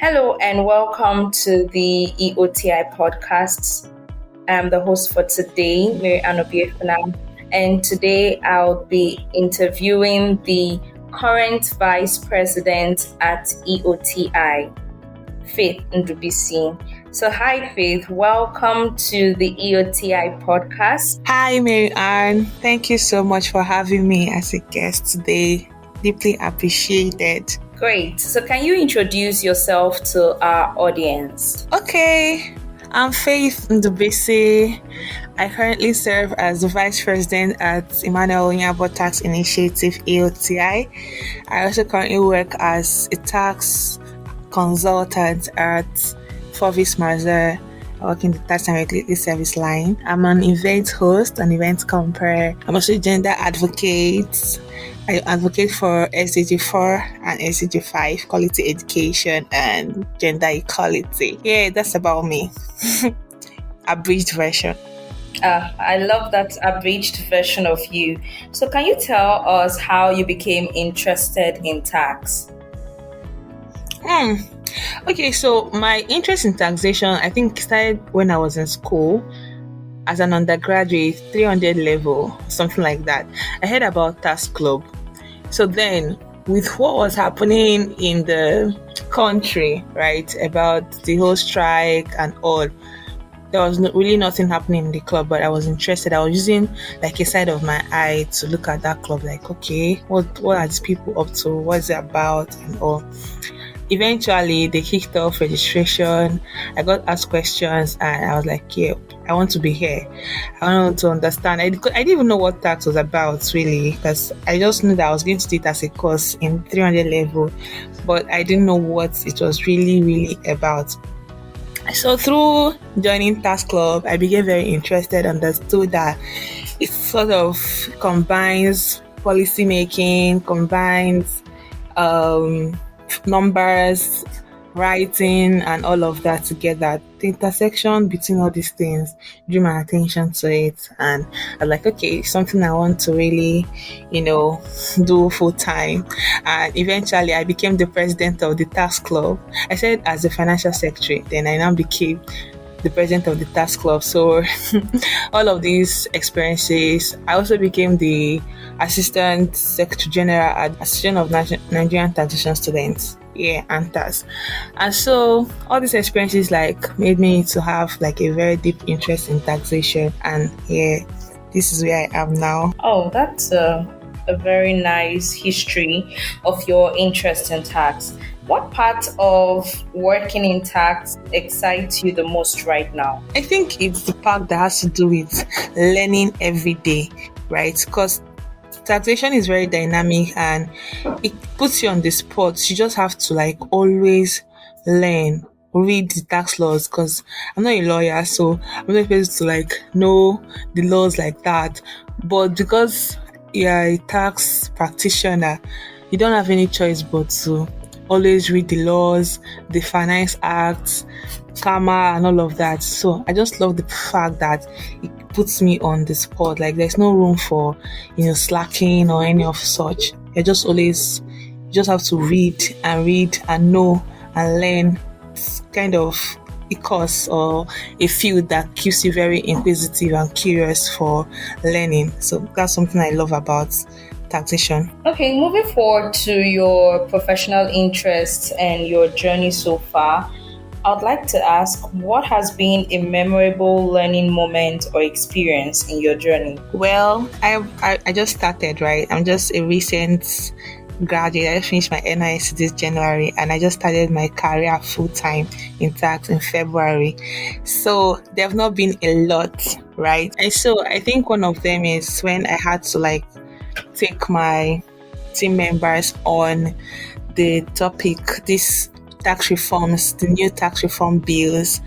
Hello and welcome to the EOTI podcast. I'm the host for today, Maryann Obiefuna, and today I'll be interviewing the current Vice President at EOTI, Faith Ndubuisi. So hi Faith, welcome to the EOTI podcast. Hi Maryann, thank you so much for having me as a guest today. Deeply appreciated. Great. So can you introduce yourself to our audience? Okay, I'm Faith Ndubuisi. I currently serve as the Vice President at Emmanuel Onyeabor Tax Initiative, EOTI. I also currently work as a tax consultant at Forvis Marza. I work in the tax and regulatory service line. I'm an event host, an event compare. I'm also a gender advocate. I advocate for SDG 4 and SDG 5, quality education and gender equality. Yeah, that's about me. Abridged version. I love that abridged version of you. So can you tell us how you became interested in tax? Okay, so my interest in taxation, I think, started when I was in school as an undergraduate, 300 level, something like that. I heard about tax club. So then, with what was happening in the country, right, about the whole strike and all, there was really nothing happening in the club, but I was interested. I was using like a side of my eye to look at that club, like, okay, what are these people up to? What's it about and all? Eventually, they kicked off registration. I got asked questions and I was like, yeah, I want to be here. I want to understand. I didn't even know what tax was about, really, because I just knew that I was going to do it as a course in 300 level, but I didn't know what it was really about. So through joining tax club, I became very interested, understood that it sort of combines policy making, combines numbers, writing, and all of that together. The intersection between all these things drew my attention to it, and I was like, okay, something I want to really, do full time. And eventually, I became the president of the tax club. I said as the financial secretary, then I now became the president of the tax club. So all of these experiences, I also became the assistant secretary general at Association of Nigerian Taxation Students, ANTAS. And so all these experiences made me to have a very deep interest in taxation, and this is where I am now. Oh, that's a very nice history of your interest in tax. What part of working in tax excites you the most right now? I think it's the part that has to do with learning every day, right? Because taxation is very dynamic and it puts you on the spot. You just have to always learn, read the tax laws, because I'm not a lawyer, so I'm not supposed to know the laws like that. But because you're a tax practitioner, you don't have any choice but to always read the laws, the Finance Act, CAMA, and all of that. So I just love the fact that it puts me on the spot. There's no room for slacking or any of such. You just have to read and know and learn. It's kind of a course or a field that keeps you very inquisitive and curious for learning. So that's something I love about taxation. Okay, moving forward to your professional interests and your journey so far, I'd like to ask, what has been a memorable learning moment or experience in your journey? Well, I just started, right? I'm just a recent graduate. I just finished my NIC this January, and I just started my career full-time in tax in February. So there have not been a lot, right? And so I think one of them is when I had to take my team members on the topic, this tax reforms, the new tax reform bills,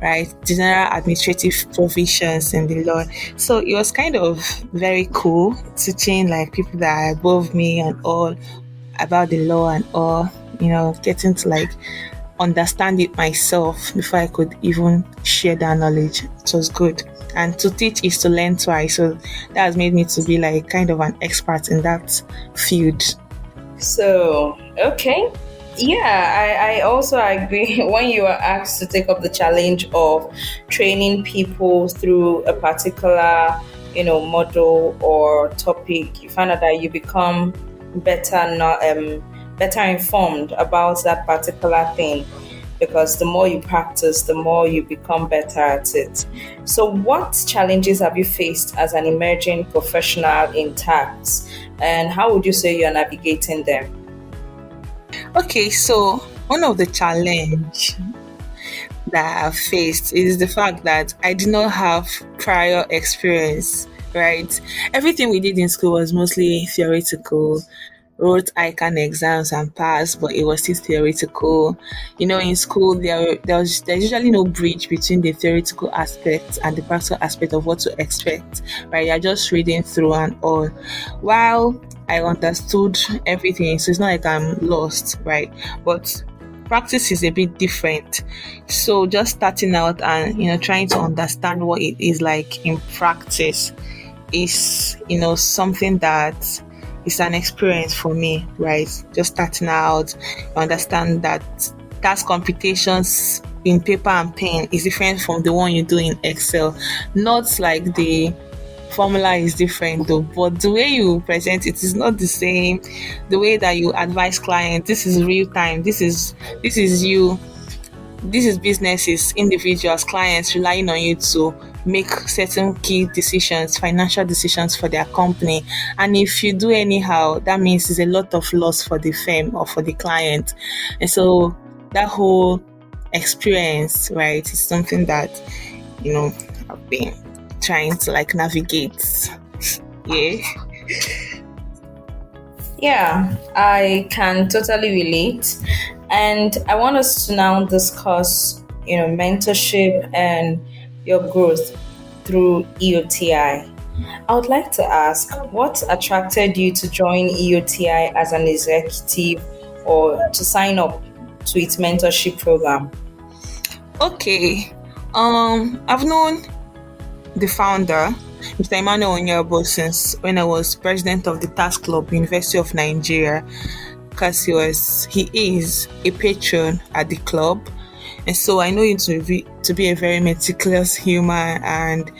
right? General administrative provisions in the law. So it was kind of very cool teaching people that are above me and all about the law and all, getting to understand it myself before I could even share that knowledge. It was good. And to teach is to learn twice. So that has made me to be kind of an expert in that field. So, okay. Yeah, I also agree. When you are asked to take up the challenge of training people through a particular, model or topic, you find out that you become better, not better informed about that particular thing. Because the more you practice, the more you become better at it. So, what challenges have you faced as an emerging professional in tax, and how would you say you're navigating them? Okay, so one of the challenge that I've faced is the fact that I did not have prior experience, right? Everything we did in school was mostly theoretical, wrote ICANN exams and passed, but it was still theoretical. In school there's usually no bridge between the theoretical aspect and the practical aspect of what to expect, right? You're just reading through and all. While I understood everything, so it's not like I'm lost, right? But practice is a bit different. So just starting out and trying to understand what it is like in practice is something that is an experience for me, right? Just starting out, understand that task computations in paper and pen is different from the one you do in Excel. Not like the formula is different though, but the way you present it is not the same. The way that you advise clients, this is real time, this is you, this is businesses, individuals, clients relying on you to make certain key decisions, financial decisions for their company. And if you do anyhow, that means it's a lot of loss for the firm or for the client. And so that whole experience, right, is something that, I've been trying to navigate. Yeah. Yeah, I can totally relate. And I want us to now discuss, mentorship and your growth through EOTI. I would like to ask, what attracted you to join EOTI as an executive or to sign up to its mentorship program? Okay. I've known the founder, Mr. Emmanuel Onyeabor, since when I was president of the Tax Club, University of Nigeria, because he is a patron at the club, and so I know him to be a very meticulous human, and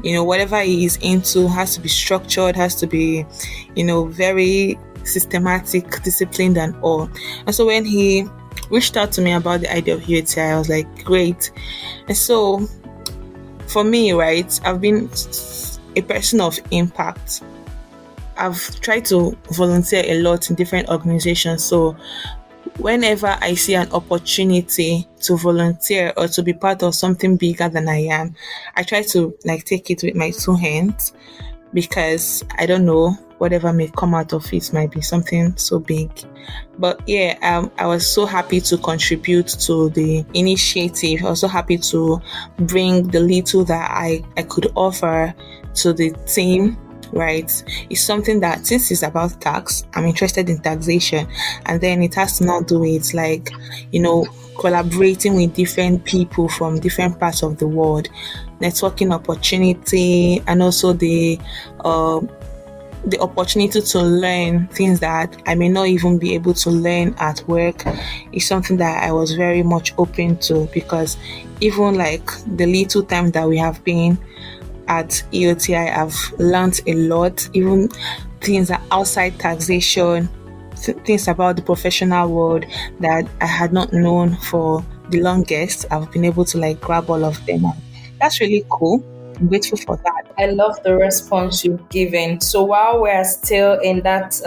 whatever he is into has to be structured, has to be very systematic, disciplined, and all. And so when he reached out to me about the idea of EOTI, I was like, great. And so for me, right, I've been a person of impact. I've tried to volunteer a lot in different organizations. So whenever I see an opportunity to volunteer or to be part of something bigger than I am, I try to take it with my two hands, because I don't know, whatever may come out of it might be something so big. But yeah, I was so happy to contribute to the initiative. I was so happy to bring the little that I could offer to the team, right? It's something that, since it's about tax, I'm interested in taxation, and then it has to not do it collaborating with different people from different parts of the world, networking opportunity, and also the opportunity to learn things that I may not even be able to learn at work is something that I was very much open to, because even the little time that we have been at EOTI, I've learned a lot, even things that outside taxation, things about the professional world that I had not known for the longest. I've been able to grab all of them. That's really cool. I'm grateful for that. I love the response you've given. So while we're still in that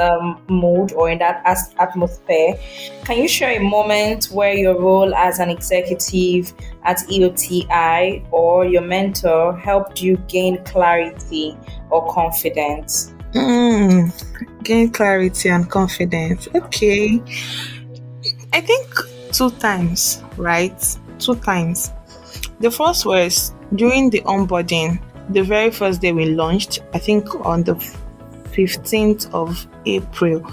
mode or in that atmosphere, can you share a moment where your role as an executive at EOTI or your mentor helped you gain clarity or confidence? Gain clarity and confidence. Okay. I think 2 times, right? 2 times. The first was during the onboarding, the very first day we launched, I think on the 15th of April.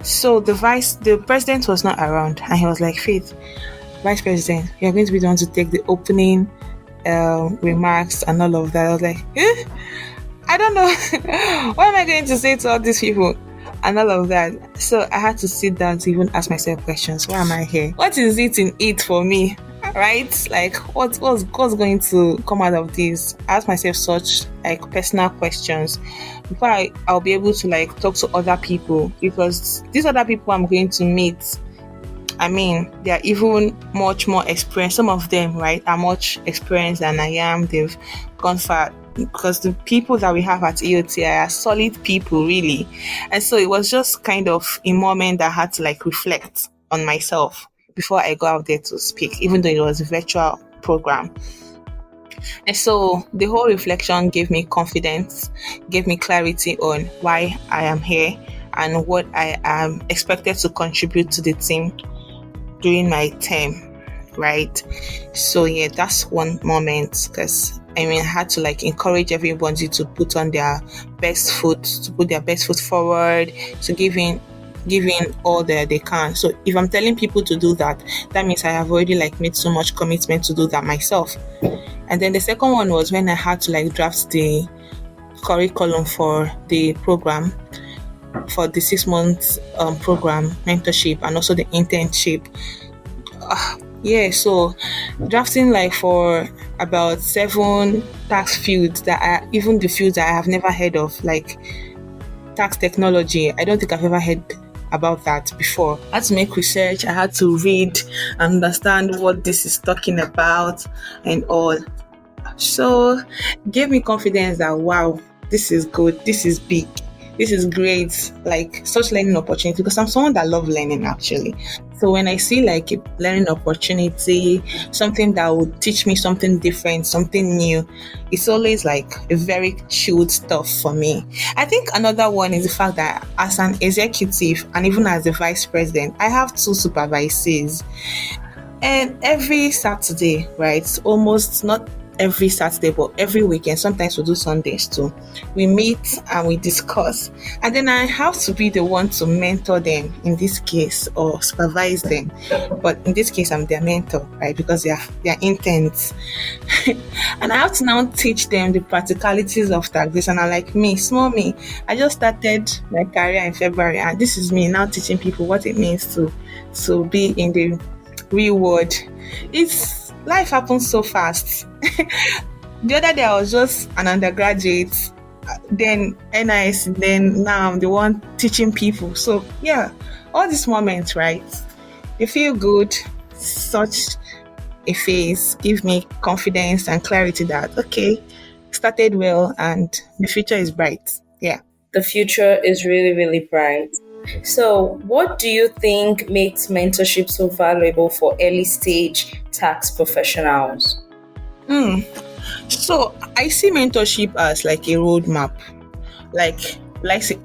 So the president was not around, and he was like, Faith, Vice President, you're going to be the one to take the opening remarks and all of that. I was like, I don't know. What am I going to say to all these people? and all of that. So I had to sit down to even ask myself questions. Why am I here? What is it in it for me? Right? Like what's going to come out of this? I ask myself such like personal questions before I'll be able to like talk to other people, because these other people I'm going to meet, I mean, they are even much more experienced. Some of them, right, are much experienced than I am. They've gone far, because the people that we have at EOTI are solid people, really. And so it was just kind of a moment that I had to like reflect on myself before I go out there to speak, even though it was a virtual program. And so the whole reflection gave me confidence, gave me clarity on why I am here and what I am expected to contribute to the team during my term, right? So yeah, that's one moment, because I mean, I had to like encourage everybody to put on their best foot, to put their best foot forward, to give in all that they can. So if I'm telling people to do that, that means I have already like made so much commitment to do that myself. And then the second one was when I had to like draft the curriculum for the program, for the 6 months program mentorship, and also the internship. So drafting like for about 7 tax fields that are even the fields that I have never heard of, like tax technology. I don't think I've ever heard about that before. I had to make research, I had to read, understand what this is talking about and all. So it gave me confidence that wow, this is good, this is big, this is great, like such learning opportunity, because I'm someone that loves learning actually. So when I see like a learning opportunity, something that would teach me something different, something new, it's always like a very chilled stuff for me. I think another one is the fact that as an executive and even as the vice president, I have 2 supervisees. And every Saturday, right, almost not every Saturday, but every weekend, sometimes we do Sundays too, we meet and we discuss, and then I have to be the one to mentor them in this case, or supervise them, but in this case I'm their mentor, right, because they are interns. And I have to now teach them the practicalities of taxation. And like me, small me, I just started my career in February, and this is me now teaching people what it means to be in the real world. Life happens so fast. The other day I was just an undergraduate, then NIS, then now I'm the one teaching people. So yeah, all these moments, right, they feel good. Such a phase give me confidence and clarity that okay, started well and the future is bright. Yeah. The future is really, really bright. So, what do you think makes mentorship so valuable for early stage tax professionals? So, I see mentorship as like a roadmap, like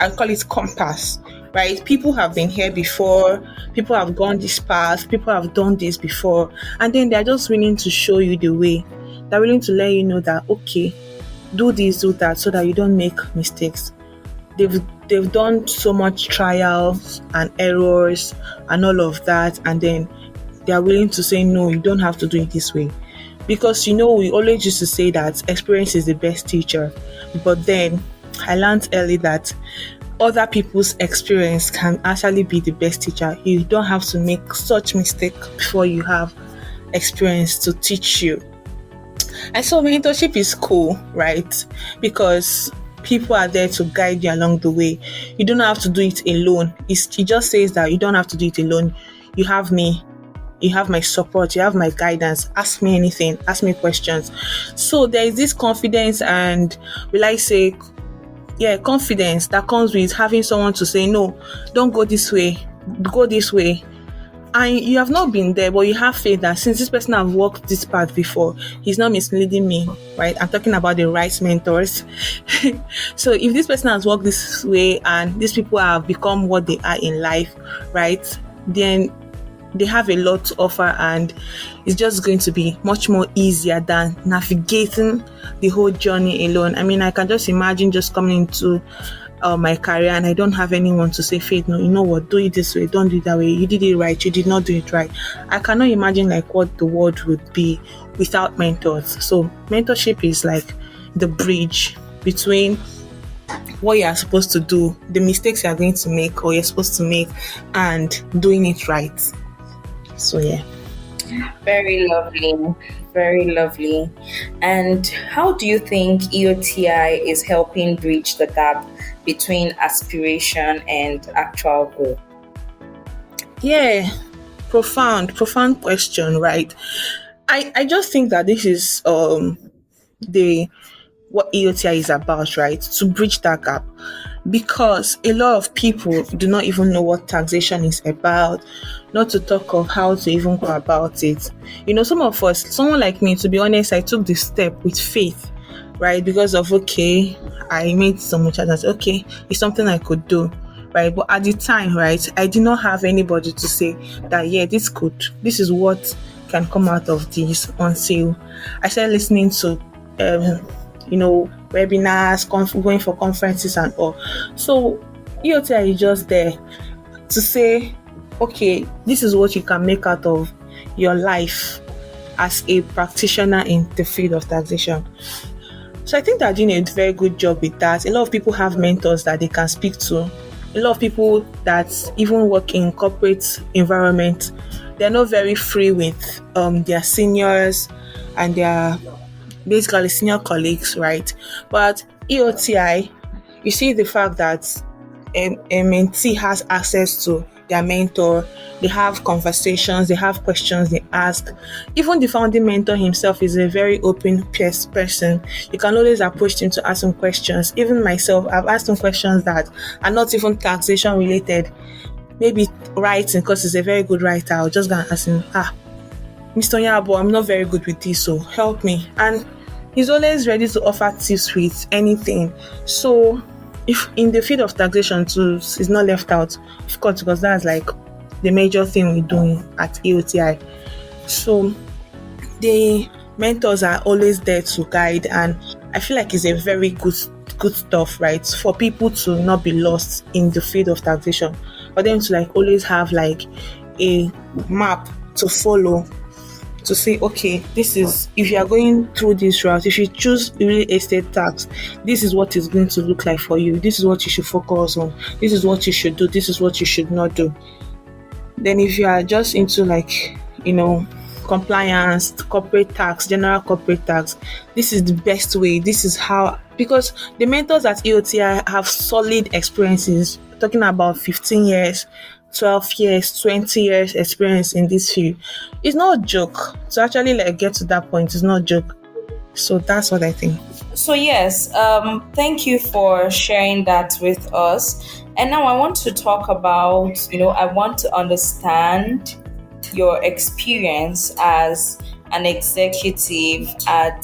I call it compass, right? People have been here before, people have gone this path, people have done this before, and then they're just willing to show you the way. They're willing to let you know that okay, do this, do that, so that you don't make mistakes. They've done so much trials and errors and all of that, and then they are willing to say no, you don't have to do it this way. Because we always used to say that experience is the best teacher, but then I learned early that other people's experience can actually be the best teacher. You don't have to make such mistake before you have experience to teach you. And so mentorship is cool, right? Because people are there to guide you along the way. You don't have to do it alone. It just says that you don't have to do it alone. You have me. You have my support. You have my guidance. Ask me anything. Ask me questions. So there is this confidence and confidence that comes with having someone to say, no, don't go this way. Go this way. And you have not been there, but you have faith that since this person have walked this path before, he's not misleading me, right? I'm talking about the right mentors. So if this person has walked this way and these people have become what they are in life, right, then they have a lot to offer, and it's just going to be much more easier than navigating the whole journey alone. I mean, I can just imagine just coming into my career and I don't have anyone to say, Faith, no, you know what, do it this way, don't do it that way, you did it right, you did not do it right. I cannot imagine like what the world would be without mentors. So mentorship is like the bridge between what you're supposed to do, the mistakes you're going to make or you're supposed to make, and doing it right. So yeah. Very lovely. Very lovely. And how do you think EOTI is helping bridge the gap between aspiration and actual goal? Yeah, profound question, right? I just think that this is the what EOTI is about, right? To bridge that gap. Because a lot of people do not even know what taxation is about, not to talk of how to even go about it. Some of us, someone like me, to be honest, I took this step with faith, right? Because of, okay, I made so much and I said, okay, it's something I could do, right? But at the time, right, I did not have anybody to say that, yeah, this is what can come out of this until I started listening to, webinars, going for conferences and all. So EOTI is just there to say, okay, this is what you can make out of your life as a practitioner in the field of taxation. So I think they're doing a very good job with that. A lot of people have mentors that they can speak to. A lot of people that even work in corporate environment, they're not very free with their seniors and their basically senior colleagues, right? But EOTI, you see the fact that a mentee has access to their mentor, they have conversations, they have questions they ask. Even the founding mentor himself is a very open person. You can always approach him to ask him questions. Even myself, I've asked him questions that are not even taxation related. Maybe writing, because he's a very good writer. I'll just go and ask him, Mr. Onyeabor, I'm not very good with this, so help me. And he's always ready to offer tips with anything. So if in the field of taxation too, is not left out, of course, because that's like the major thing we're doing at EOTI. So the mentors are always there to guide, and I feel like it's a very good stuff, right? For people to not be lost in the field of taxation, for them to like always have like a map to follow, to say, okay, this is, if you are going through this route, if you choose real estate tax, this is what it's going to look like for you. This is what you should focus on. This is what you should do. This is what you should not do. Then if you are just into like, compliance, corporate tax, general corporate tax, this is the best way. This is how, because the mentors at EOTI have solid experiences, talking about 15 years, 12 years, 20 years experience in this field. It's not a joke. To actually get to that point, it's not a joke. So that's what I think. So yes, thank you for sharing that with us. And now I want to talk about, I want to understand your experience as an executive at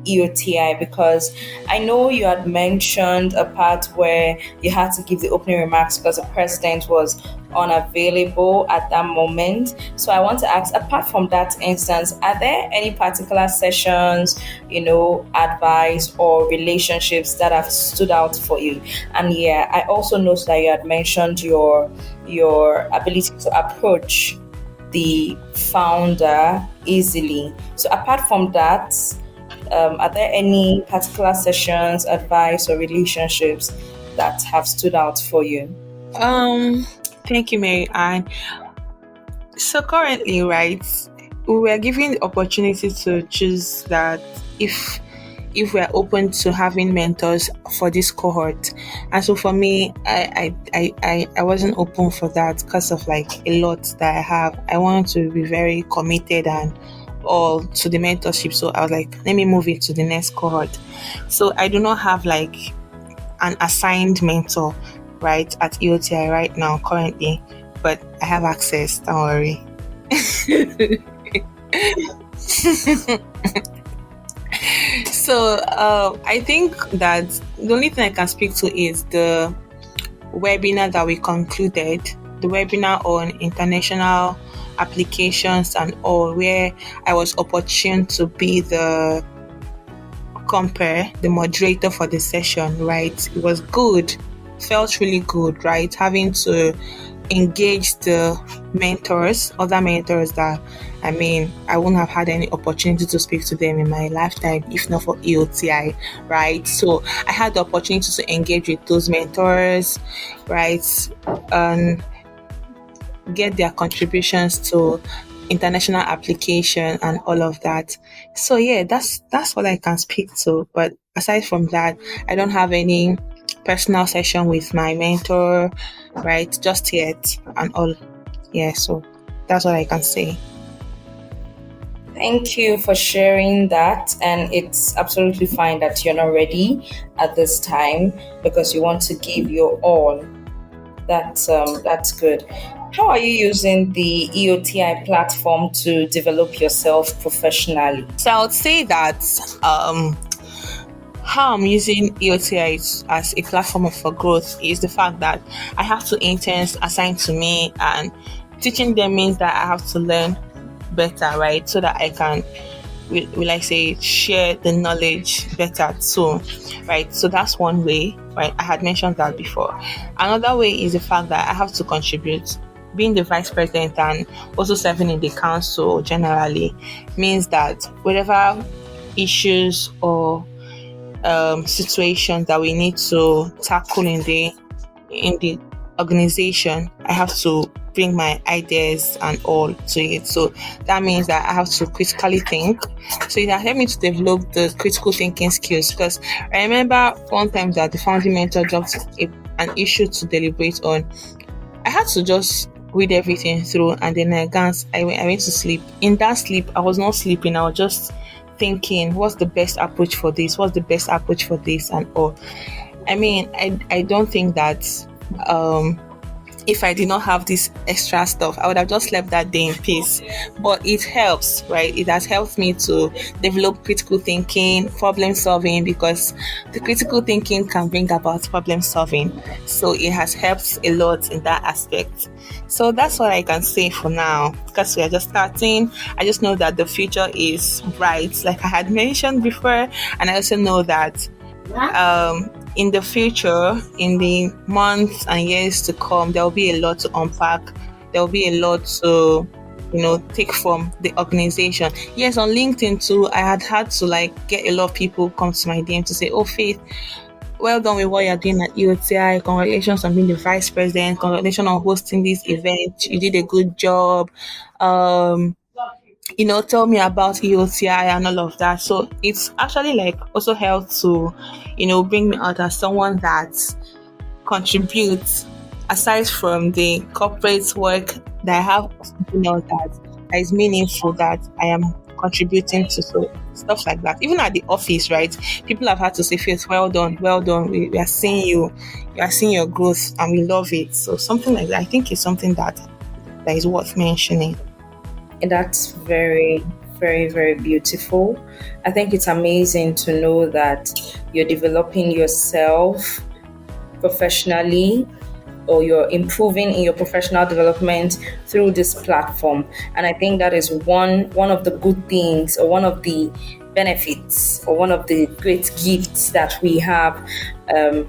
EOTI, because I know you had mentioned a part where you had to give the opening remarks because the president was unavailable at that moment. So I want to ask, apart from that instance, are there any particular sessions, advice or relationships that have stood out for you? And yeah, I also noticed that you had mentioned your ability to approach the founder easily. So apart from that, are there any particular sessions, advice, or relationships that have stood out for you? Thank you, Maryann. So currently, right, we were given the opportunity to choose that if we're open to having mentors for this cohort. And so for me, I wasn't open for that because of like a lot that I have. I wanted to be very committed and all to the mentorship. So I was like, let me move it to the next cohort. So I do not have like an assigned mentor, right, at EOTI right now currently, but I have access, don't worry. So I think that the only thing I can speak to is the webinar that we concluded, the webinar on international applications and all, where I was opportune to be the moderator for the session, right? It was good, felt really good, right? Having to engage the other mentors that I wouldn't have had any opportunity to speak to them in my lifetime if not for EOTI, right? So I had the opportunity to engage with those mentors, right, and get their contributions to international application and all of that. So yeah, that's what I can speak to. But aside from that, I don't have any personal session with my mentor, right, just yet and all. Yeah, so that's what I can say. Thank you for sharing that. And it's absolutely fine that you're not ready at this time because you want to give your all. That's good. How are you using the EOTI platform to develop yourself professionally? So I would say that how I'm using EOTI as a platform for growth is the fact that I have 2 interns assigned to me, and teaching them means that I have to learn better, right? So that I can, will I say, share the knowledge better too, right? So that's one way, right? I had mentioned that before. Another way is the fact that I have to contribute. Being the vice president and also serving in the council generally means that whatever issues or situations that we need to tackle in the organization, I have to bring my ideas and all to it. So that means that I have to critically think. So it has helped me to develop the critical thinking skills, because I remember one time that the founding mentor dropped an issue to deliberate on. I had to just read everything through, and then I went to sleep. In that sleep, I was not sleeping. I was just thinking, what's the best approach for this? What's the best approach for this and all? I don't think that if I did not have this extra stuff, I would have just slept that day in peace. But it helps, right? It has helped me to develop critical thinking, problem solving, because the critical thinking can bring about problem solving. So it has helped a lot in that aspect. So that's what I can say for now, because we are just starting. I just know that the future is bright, like I had mentioned before. And I also know that in the future, in the months and years to come, there will be a lot to unpack. There will be a lot to, take from the organization. Yes, on LinkedIn too, I had to get a lot of people come to my DM to say, "Oh, Faith, well done with what you're doing at EOTI. Congratulations on being the vice president. Congratulations on hosting this event. You did a good job. Tell me about EOTI and all of that." So it's actually also helped to, bring me out as someone that contributes aside from the corporate work, that I have something else that is meaningful that I am contributing to. So stuff like that. Even at the office, right? People have had to say, "Faith, well done. We are seeing you. We are seeing your growth, and we love it." So something like that, I think, is something that is worth mentioning. And that's very, very, very beautiful. I think it's amazing to know that you're developing yourself professionally, or you're improving in your professional development through this platform. And I think that is one of the good things, or one of the benefits, or one of the great gifts that we have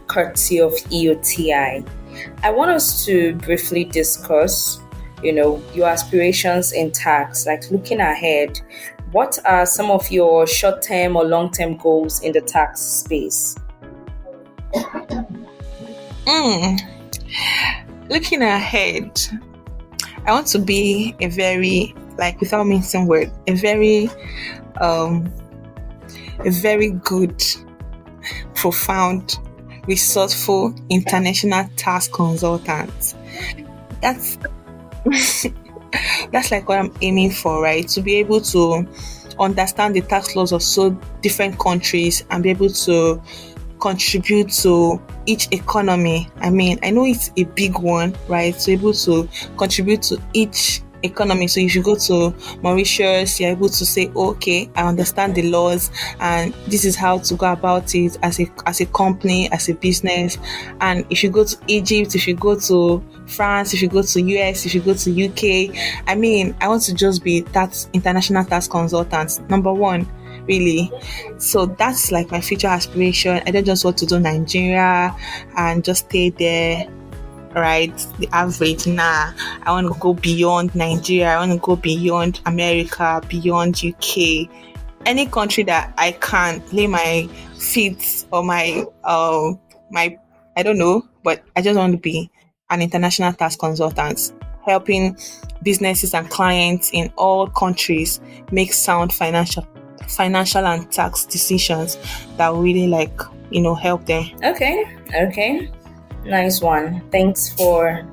courtesy of EOTI. I want us to briefly discuss your aspirations in tax, like looking ahead. What are some of your short-term or long-term goals in the tax space? Looking ahead, I want to be a very, without mincing word, a very good, profound, resourceful international tax consultant. That's what I'm aiming for, right? To be able to understand the tax laws of so different countries and be able to contribute to each economy. I know it's a big one, right? To be able to contribute to each economy. So if you go to Mauritius, you're able to say, "Okay, I understand the laws, and this is how to go about it as a company, as a business." And if you go to Egypt, if you go to France, if you go to US, if you go to UK, I want to just be that international tax consultant, number one, really. So that's my future aspiration. I don't just want to do Nigeria and just stay there. right? The average. Nah, I want to go beyond Nigeria. I want to go beyond America, beyond UK. Any country that I can lay my feet or my I don't know, but I just want to be an international tax consultant, helping businesses and clients in all countries make sound financial and tax decisions that really help them. Okay. Nice one. Thanks for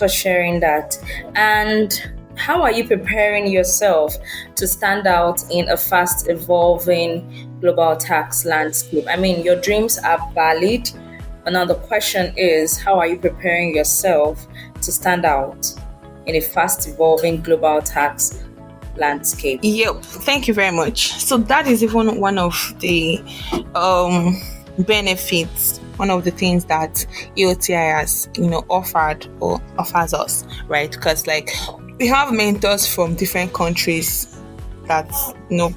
sharing that. And how are you preparing yourself to stand out in a fast evolving global tax landscape? I mean, your dreams are valid. But now the question is, how are you preparing yourself to stand out in a fast evolving global tax landscape? Yep, thank you very much. So that is even one of the benefits, one of the things that EOTI has offered or offers us, right? Because we have mentors from different countries that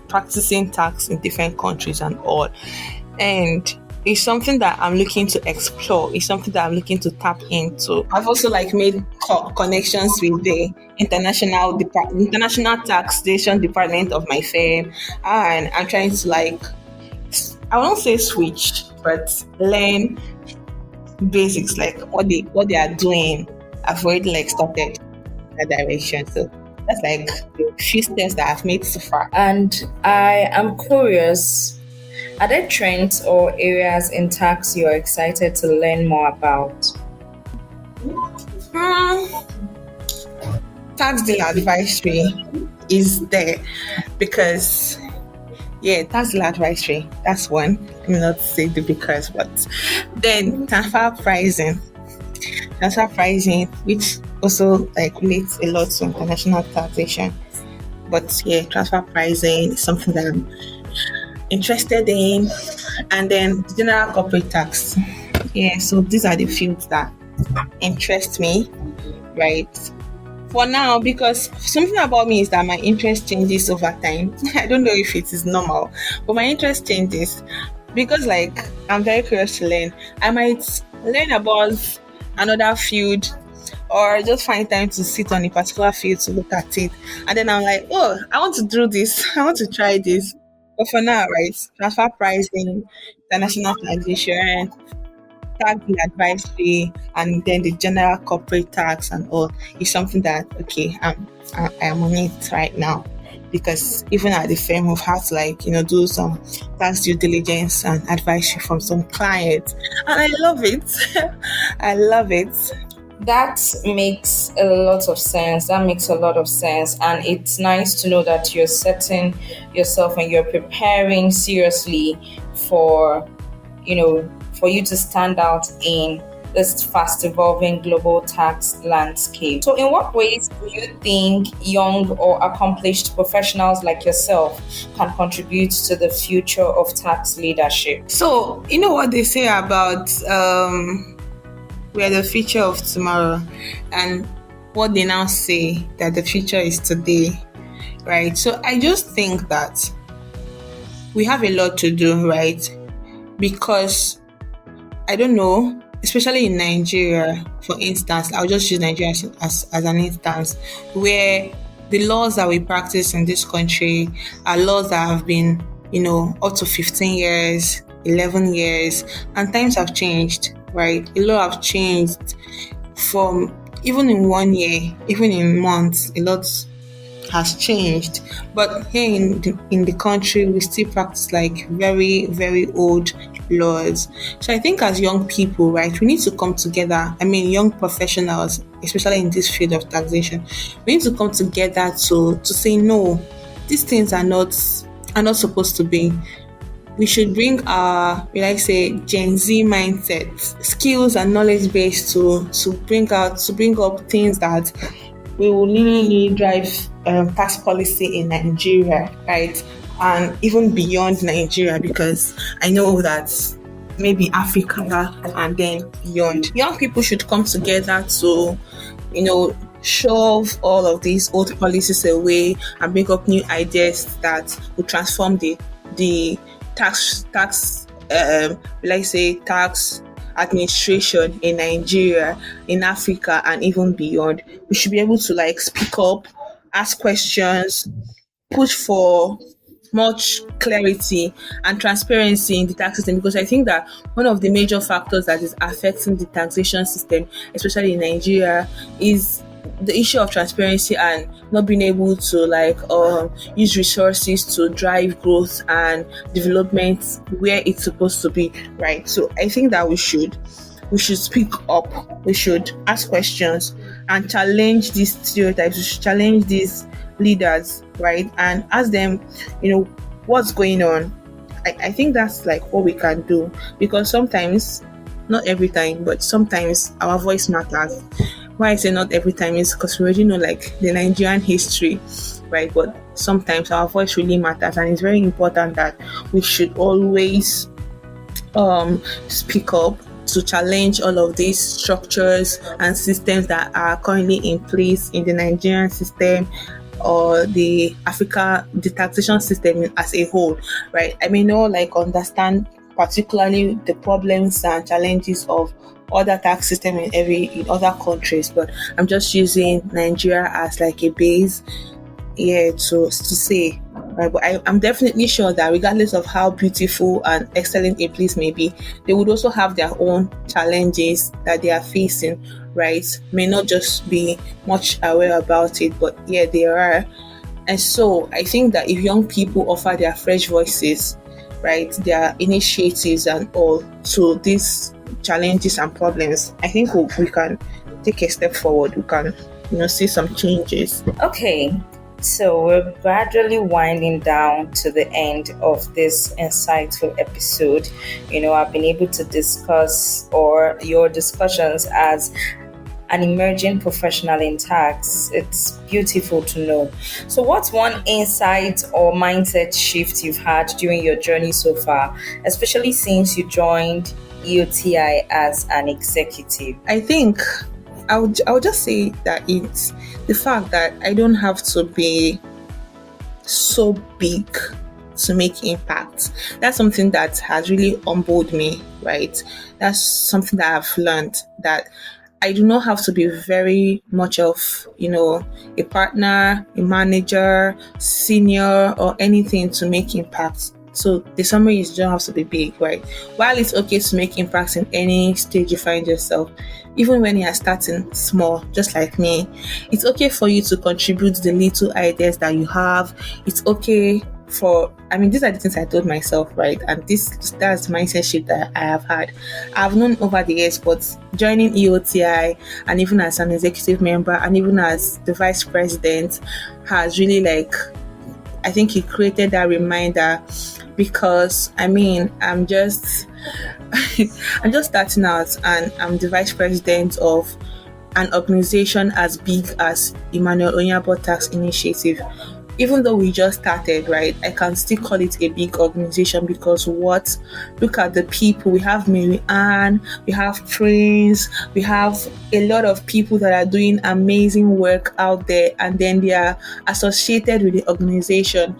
practicing tax in different countries and all, and it's something that I'm looking to explore. It's something that I'm looking to tap into. I've also made connections with the international taxation department of my firm, and I'm trying to I won't say switch, but learn basics, what they are doing. I've already started that direction. So that's the few steps that I've made so far. And I am curious, are there trends or areas in tax you are excited to learn more about? Tax deal advisory is there because tax deal advisory, that's one. Let me not say the because, but then transfer pricing, which also relates a lot to international taxation. But transfer pricing is something that I'm interested in, and then general corporate tax. So these are the fields that interest me, right? For now, because something about me is that my interest changes over time. I don't know if it is normal, but my interest changes because I'm very curious to learn. I might learn about another field or just find time to sit on a particular field to look at it, and then I'm I want to do this, I want to try this. But for now, right, transfer pricing, international taxation, tax advisory, and then the general corporate tax and all is something that I am on it right now, because even at the firm we've had to do some tax due diligence and advisory from some clients, and I love it. I love it. That makes a lot of sense. And it's nice to know that you're setting yourself and you're preparing seriously for you to stand out in this fast evolving global tax landscape. So in what ways do you think young or accomplished professionals like yourself can contribute to the future of tax leadership? So you know what they say about we are the future of tomorrow, and what they now say that the future is today, right? So I just think that we have a lot to do, right? Because I don't know, especially in Nigeria, for instance, I'll just use Nigeria as an instance, where the laws that we practice in this country are laws that have been, up to 15 years, 11 years, and times have changed, right? A lot have changed from even in 1 year, even in months, a lot has changed. But here in the country, we still practice very, very old laws. So I think as young people, right, we need to come together. I mean, young professionals, especially in this field of taxation, we need to come together to say no, these things are not supposed to be. We should bring our, Gen Z mindset, skills and knowledge base to bring up things that we will really drive tax policy in Nigeria, right? And even beyond Nigeria, because I know that maybe Africa and then beyond. Young people should come together to, shove all of these old policies away and bring up new ideas that will transform the tax administration in Nigeria, in Africa, and even beyond. We should be able to like speak up, ask questions, push for much clarity and transparency in the tax system, because I think that one of the major factors that is affecting the taxation system, especially in Nigeria, is the issue of transparency and not being able to use resources to drive growth and development where it's supposed to be, right? So I think that we should speak up, we should ask questions and challenge these stereotypes, we should challenge these leaders, right? And ask them, what's going on. I think that's like what we can do, because sometimes, not every time, but sometimes our voice matters. Why I say not every time is because we already know like the Nigerian history, right? But sometimes our voice really matters, and it's very important that we should always speak up to challenge all of these structures and systems that are currently in place in the Nigerian system or the taxation system as a whole, right? I may not understand particularly the problems and challenges of other tax system in other countries, but I'm just using Nigeria as like a base here to say. Right, but I'm definitely sure that regardless of how beautiful and excellent a place may be, they would also have their own challenges that they are facing, right? May not just be much aware about it, but yeah, there are. And so I think that if young people offer their fresh voices, right, their initiatives and all to these challenges and problems, I think we can take a step forward. We can, see some changes. Okay. So we're gradually winding down to the end of this insightful episode. I've been able to discuss or your discussions as an emerging professional in tax. It's beautiful to know. So what's one insight or mindset shift you've had during your journey so far, especially since you joined EOTI as an executive? I think I would just say that it's the fact that I don't have to be so big to make impact. That's something that has really humbled me, right? That's something that I've learned, that I do not have to be very much of, a partner, a manager, senior, or anything to make impact. So the summary is, you don't have to be big, right? While it's okay to make impacts in any stage you find yourself, even when you're starting small, just like me, it's okay for you to contribute the little ideas that you have. It's okay these are the things I told myself, right? And that's the mindset shift that I have had. I've known over the years, but joining EOTI and even as an executive member and even as the vice president has really I think it created that reminder, because I'm just I'm just starting out, and I'm the vice president of an organization as big as Emmanuel Onyeabor Tax Initiative. Even though we just started, right, I can still call it a big organization, because look at the people. We have Maryann, we have Prince, we have a lot of people that are doing amazing work out there, and then they are associated with the organization.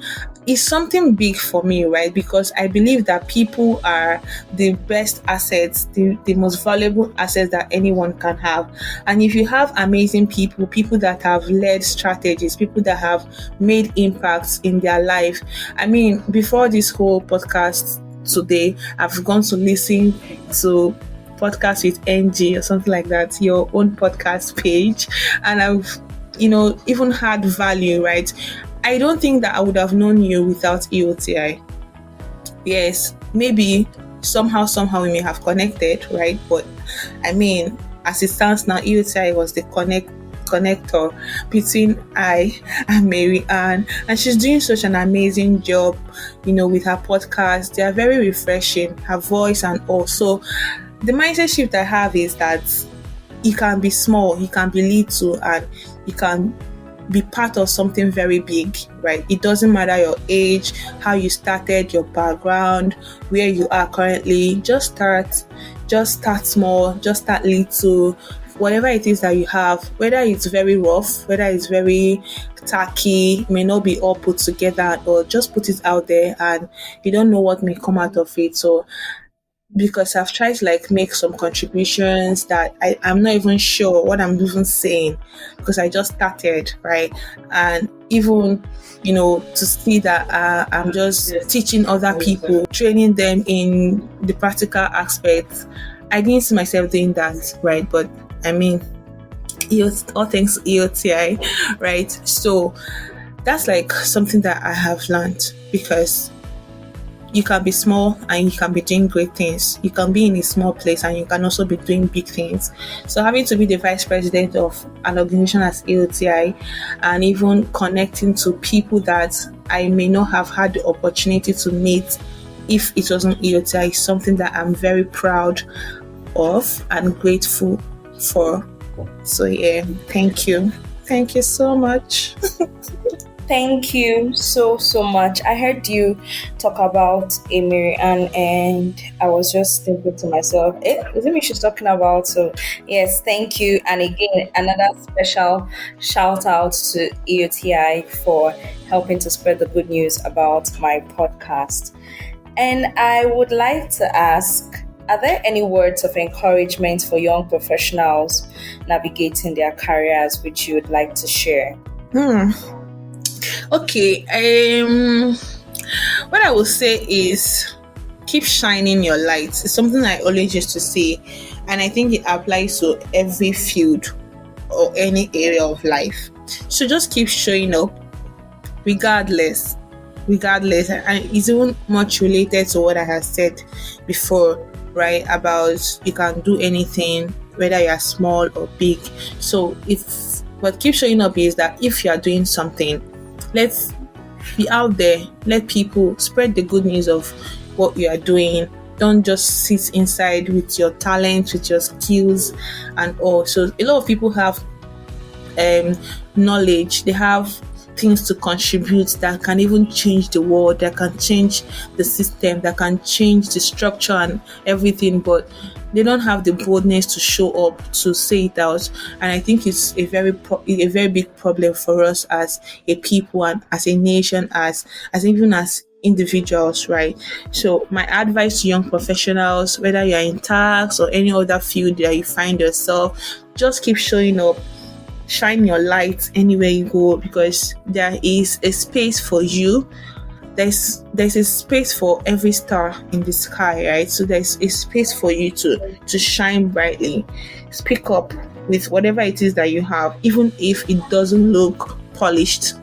It's something big for me, right? Because I believe that people are the best assets, the most valuable assets that anyone can have. And if you have amazing people that have led strategies, people that have made impacts in their life. Before this whole podcast today, I've gone to listen to podcast with NG or something like that, your own podcast page, and I've even had value, right? I don't think that I would have known you without EOTI. Yes, maybe somehow we may have connected, right? But as it stands now, EOTI was the connector between I and Maryann, and she's doing such an amazing job, with her podcast. They are very refreshing, her voice and all. So the mindset shift I have is that you can be small, you can be little, and you can be part of something very big, right? It doesn't matter your age, how you started, your background, where you are currently. Just start small, just start little. Whatever it is that you have, whether it's very rough, whether it's very tacky, may not be all put together, or just put it out there, and you don't know what may come out of it. So because I've tried to like make some contributions that I'm not even sure what I'm even saying because I just started, right? And even, to see that I'm just teaching other people, training them in the practical aspects. I didn't see myself doing that, right? But I mean, all thanks to EOTI, right? So that's like something that I have learned, because you can be small and you can be doing great things. You can be in a small place and you can also be doing big things. So having to be the vice president of an organization as EOTI, and even connecting to people that I may not have had the opportunity to meet if it wasn't EOTI, is something that I'm very proud of and grateful for. So yeah, thank you. Thank you so much. Thank you so much. I heard you talk about Maryann, and I was just thinking to myself, is it me she's talking about? So yes, thank you. And again, another special shout out to EOTI for helping to spread the good news about my podcast. And I would like to ask, are there any words of encouragement for young professionals navigating their careers which you would like to share? Okay, what I will say is keep shining your light. It's something I always used to say, and I think it applies to every field or any area of life. So just keep showing up regardless, and it's even much related to what I have said before, right? About you can do anything, whether you're small or big. So what keep showing up is that if you are doing something, let's be out there. Let people spread the good news of what you are doing. Don't just sit inside with your talent, with your skills and all. So a lot of people have knowledge. They have things to contribute that can even change the world, that can change the system, that can change the structure and everything, but they don't have the boldness to show up, to say it out. And I think it's a very big problem for us as a people and as a nation, as even as individuals, right? So my advice to young professionals, whether you're in tax or any other field that you find yourself, just keep showing up. Shine your light anywhere you go, because there is a space for you. There's a space for every star in the sky, right? So there's a space for you to shine brightly. Speak up with whatever it is that you have, even if it doesn't look polished.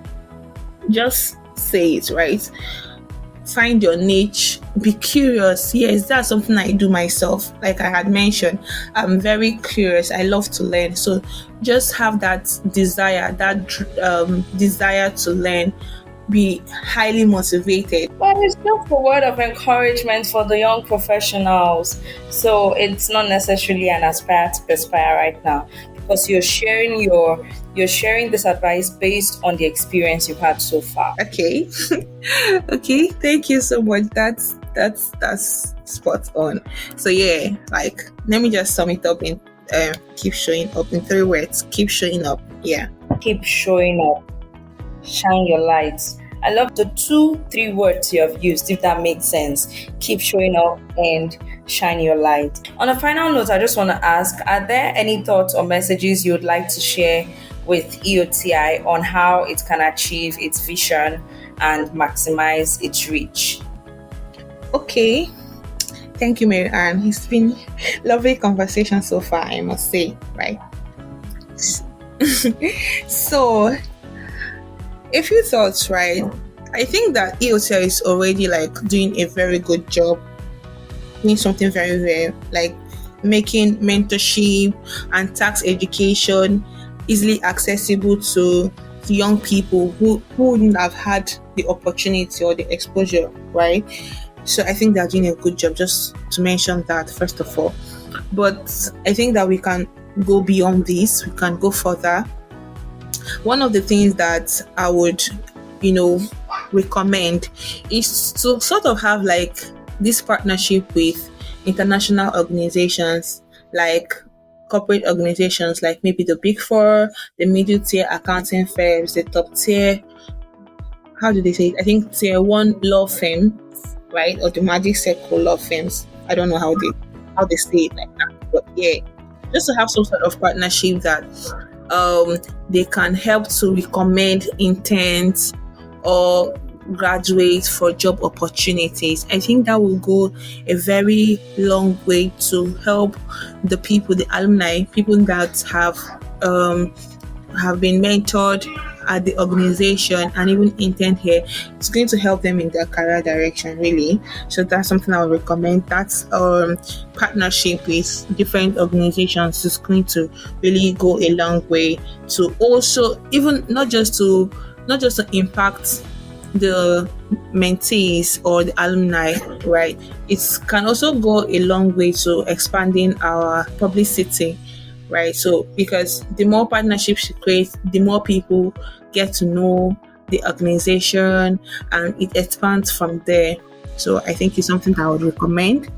Just say it, right? Find your niche, be curious. Yes, that's something I do myself. Like I had mentioned, I'm very curious. I love to learn. So just have that desire, desire to learn. Be highly motivated. But it's just a word of encouragement for the young professionals. So it's not necessarily an aspire to perspire right now, because you're sharing this advice based on the experience you've had so far. Okay. Okay, thank you so much. That's spot on. So yeah, like let me just sum it up in keep showing up in 3 words. Keep showing up. Yeah. Keep showing up. Shine your light. I love the 2-3 words you have used, if that makes sense. Keep showing up and shine your light. On a final note, I just want to ask, are there any thoughts or messages you would like to share with EOTI on how it can achieve its vision and maximize its reach? Okay. Thank you, Maryann. It's been lovely conversation so far, I must say, right? So, a few thoughts, right? I think that EOTI is already like doing a very good job, doing something very, very like making mentorship and tax education easily accessible to young people who wouldn't have had the opportunity or the exposure, right? So I think they're doing a good job, just to mention that first of all. But I think that we can go beyond this, we can go further. One of the things that I would, recommend is to sort of have like this partnership with international organizations, like corporate organizations, like maybe the Big Four, the middle tier accounting firms, the top tier, how do they say it? I think tier 1 law firm, right? Or the Magic Circle law firms. I don't know how they say it like that, but yeah, just to have some sort of partnership that they can help to recommend interns or graduates for job opportunities. I think that will go a very long way to help the people, the alumni, people that have been mentored at the organization and even intern here. It's going to help them in their career direction, really. So that's something I would recommend. That's partnership with different organizations is going to really go a long way to also even not just to impact the mentees or the alumni, right? It can also go a long way to expanding our publicity, right? So because the more partnerships you create, the more people get to know the organization and it expands from there. So I think it's something that I would recommend.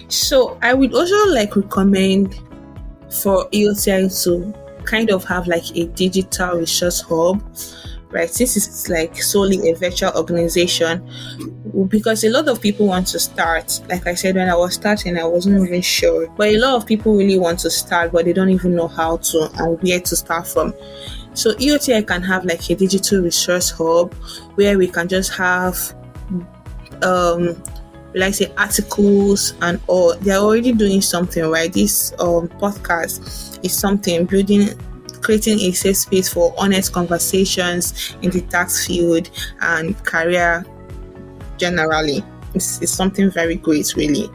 So I would also recommend for EOTI to kind of have a digital resource hub, right? Since it's solely a virtual organization, because a lot of people want to start. Like I said, when I was starting, I wasn't even sure, but a lot of people really want to start, but they don't even know how to and where to start from. So EOTI can have a digital resource hub where we can just have articles and all. They're already doing something, right? This podcast is something creating a safe space for honest conversations in the tax field and career generally. It's something very great, really.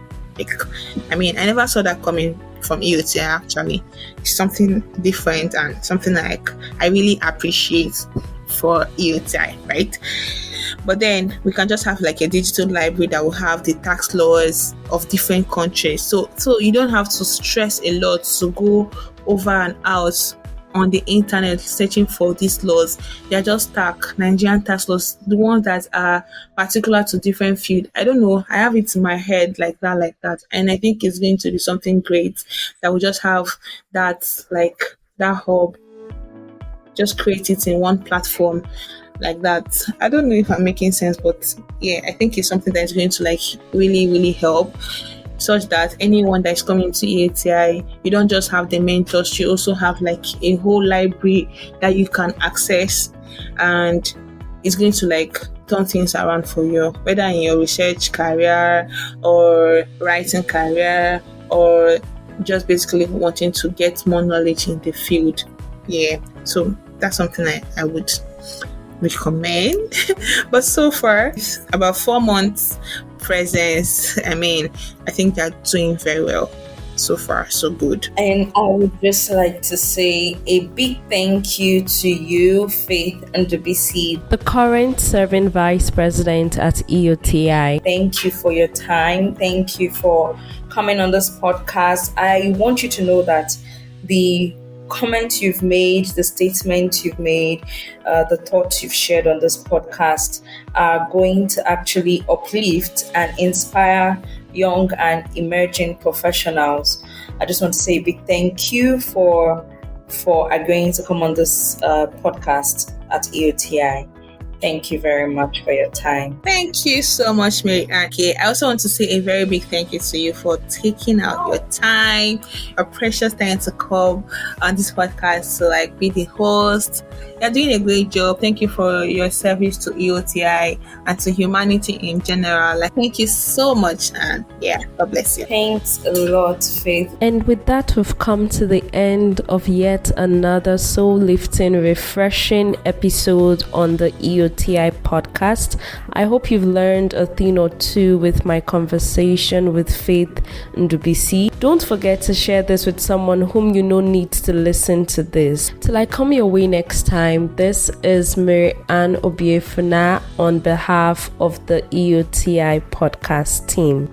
I mean, I never saw that coming from EOTI actually. It's something different and something I really appreciate for EOTI, right? But then we can just have a digital library that will have the tax laws of different countries. So you don't have to stress a lot to go over and out on the internet searching for these laws. They are just Nigerian tax laws, the ones that are particular to different field. I don't know. I have it in my head like that. And I think it's going to be something great that will just have that that hub. Just create it in one platform like that. I don't know if I'm making sense, but yeah, I think it's something that is going to really, really help, such that anyone that is coming to EOTI, you don't just have the mentors, you also have a whole library that you can access, and it's going to turn things around for you, whether in your research career or writing career or just basically wanting to get more knowledge in the field. Yeah, so that's something I would recommend. But so far, about 4 months presence, I mean, I think they're doing very well. So far, so good. And I would just like to say a big thank you to you, Faith Ndubuisi, the current serving Vice President at EOTI. Thank you for your time. Thank you for coming on this podcast. I want you to know that the comments you've made, the statements you've made, the thoughts you've shared on this podcast are going to actually uplift and inspire young and emerging professionals. I just want to say a big thank you for agreeing to come on this podcast at EOTI. Thank you very much for your time. Thank you so much, Maryann. Okay, I also want to say a very big thank you to you for taking out your time, your precious time to come on this podcast to be the host. You're doing a great job. Thank you for your service to EOTI and to humanity in general. Thank you so much, and yeah, God bless you. Thanks a lot, Faith. And with that, we've come to the end of yet another soul-lifting, refreshing episode on the EOTI podcast. I hope you've learned a thing or two with my conversation with Faith Ndubuisi. Don't forget to share this with someone whom you know needs to listen to this. Till I come your way next time, this is Maryann Obiefuna on behalf of the EOTI podcast team.